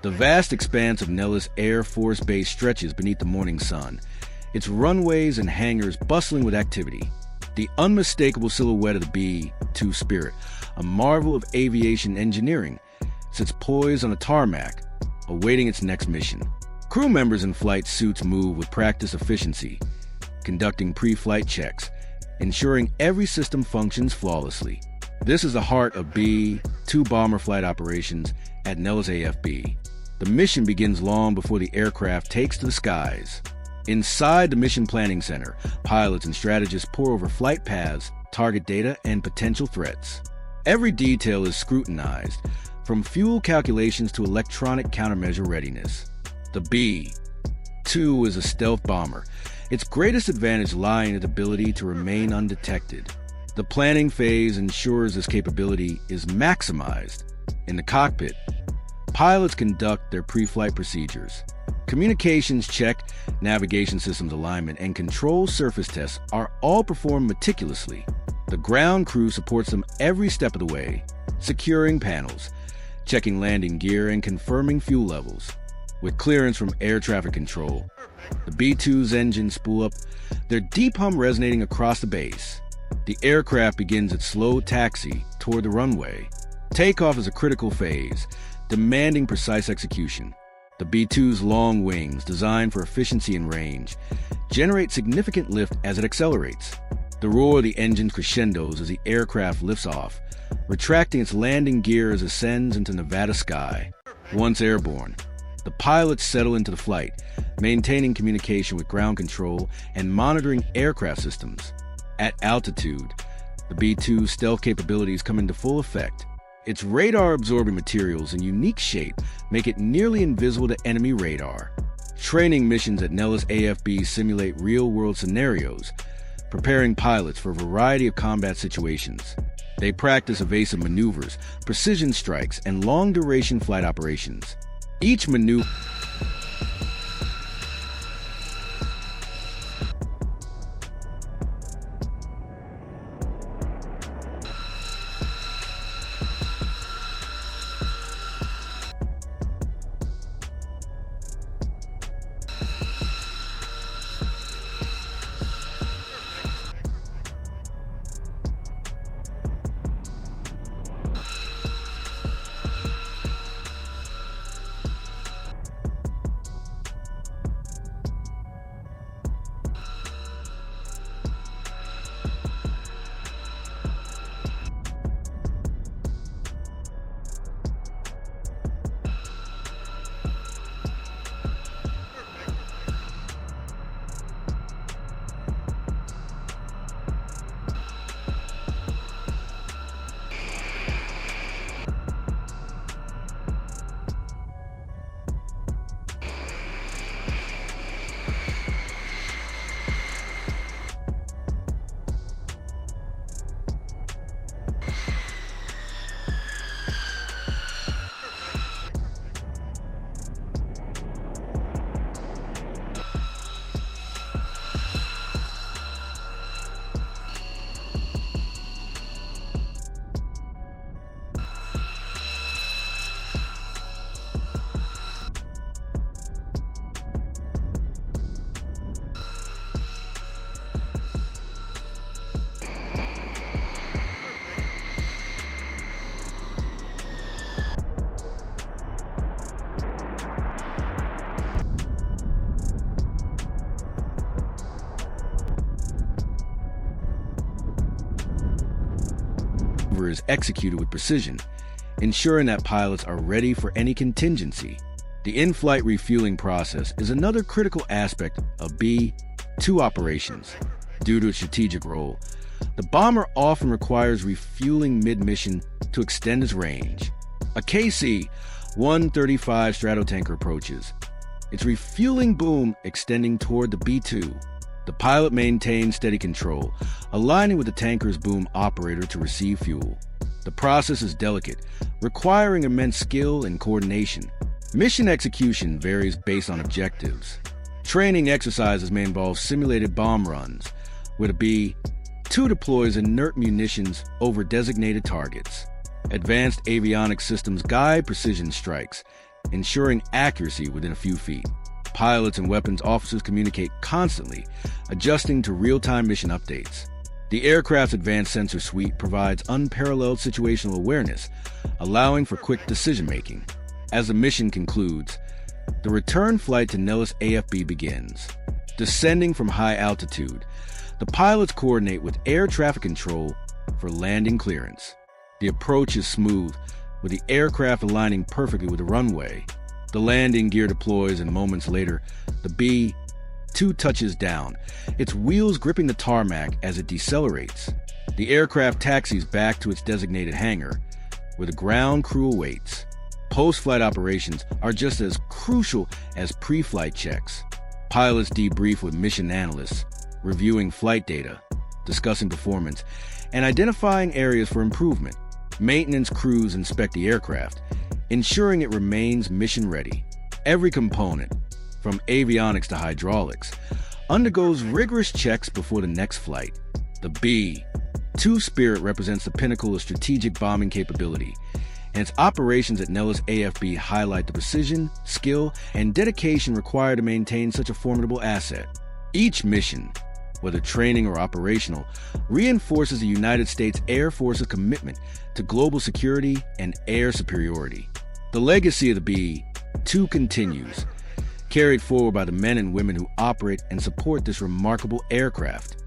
The vast expanse of Nellis Air Force Base stretches beneath the morning sun, its runways and hangars bustling with activity. The unmistakable silhouette of the B-2 Spirit, a marvel of aviation engineering, sits poised on a tarmac, awaiting its next mission. Crew members in flight suits move with practiced efficiency, conducting pre-flight checks, ensuring every system functions flawlessly. This is the heart of B-2 bomber flight operations at Nellis AFB. The mission begins long before the aircraft takes to the skies. Inside the Mission Planning Center, pilots and strategists pore over flight paths, target data, and potential threats. Every detail is scrutinized, from fuel calculations to electronic countermeasure readiness. The B-2 is a stealth bomber, its greatest advantage lying in its ability to remain undetected. The planning phase ensures this capability is maximized. In the cockpit, pilots conduct their pre-flight procedures. Communications check, navigation systems alignment, and control surface tests are all performed meticulously. The ground crew supports them every step of the way, securing panels, checking landing gear, and confirming fuel levels. With clearance from air traffic control, the B-2's engines spool up, their deep hum resonating across the base. The aircraft begins its slow taxi toward the runway. Takeoff is a critical phase, demanding precise execution. The B-2's long wings, designed for efficiency and range, generate significant lift as it accelerates. The roar of the engine crescendos as the aircraft lifts off, retracting its landing gear as it ascends into Nevada sky. Once airborne, the pilots settle into the flight, maintaining communication with ground control and monitoring aircraft systems. At altitude, the B-2's stealth capabilities come into full effect. Its radar-absorbing materials and unique shape make it nearly invisible to enemy radar. Training missions at Nellis AFB simulate real-world scenarios, preparing pilots for a variety of combat situations. They practice evasive maneuvers, precision strikes, and long-duration flight operations. Each maneuver is executed with precision, ensuring that pilots are ready for any contingency. The in-flight refueling process is another critical aspect of B-2 operations. Due to its strategic role, the bomber often requires refueling mid-mission to extend its range. A KC-135 Stratotanker approaches, its refueling boom extending toward the B-2. The pilot maintains steady control, aligning with the tanker's boom operator to receive fuel. The process is delicate, requiring immense skill and coordination. Mission execution varies based on objectives. Training exercises may involve simulated bomb runs, where the B-2 deploys inert munitions over designated targets. Advanced avionics systems guide precision strikes, ensuring accuracy within a few feet. Pilots and weapons officers communicate constantly, adjusting to real-time mission updates. The aircraft's advanced sensor suite provides unparalleled situational awareness, allowing for quick decision-making. As the mission concludes, the return flight to Nellis AFB begins. Descending from high altitude, the pilots coordinate with air traffic control for landing clearance. The approach is smooth, with the aircraft aligning perfectly with the runway. The landing gear deploys, and moments later, the B-2 touches down, its wheels gripping the tarmac as it decelerates. The aircraft taxis back to its designated hangar, where the ground crew awaits. Post-flight operations are just as crucial as pre-flight checks. Pilots debrief with mission analysts, reviewing flight data, discussing performance, and identifying areas for improvement. Maintenance crews inspect the aircraft, ensuring it remains mission-ready. Every component, from avionics to hydraulics, undergoes rigorous checks before the next flight. The B-2 Spirit represents the pinnacle of strategic bombing capability, and its operations at Nellis AFB highlight the precision, skill, and dedication required to maintain such a formidable asset. Each mission, whether training or operational, reinforces the United States Air Force's commitment to global security and air superiority. The legacy of the B-2 continues, carried forward by the men and women who operate and support this remarkable aircraft.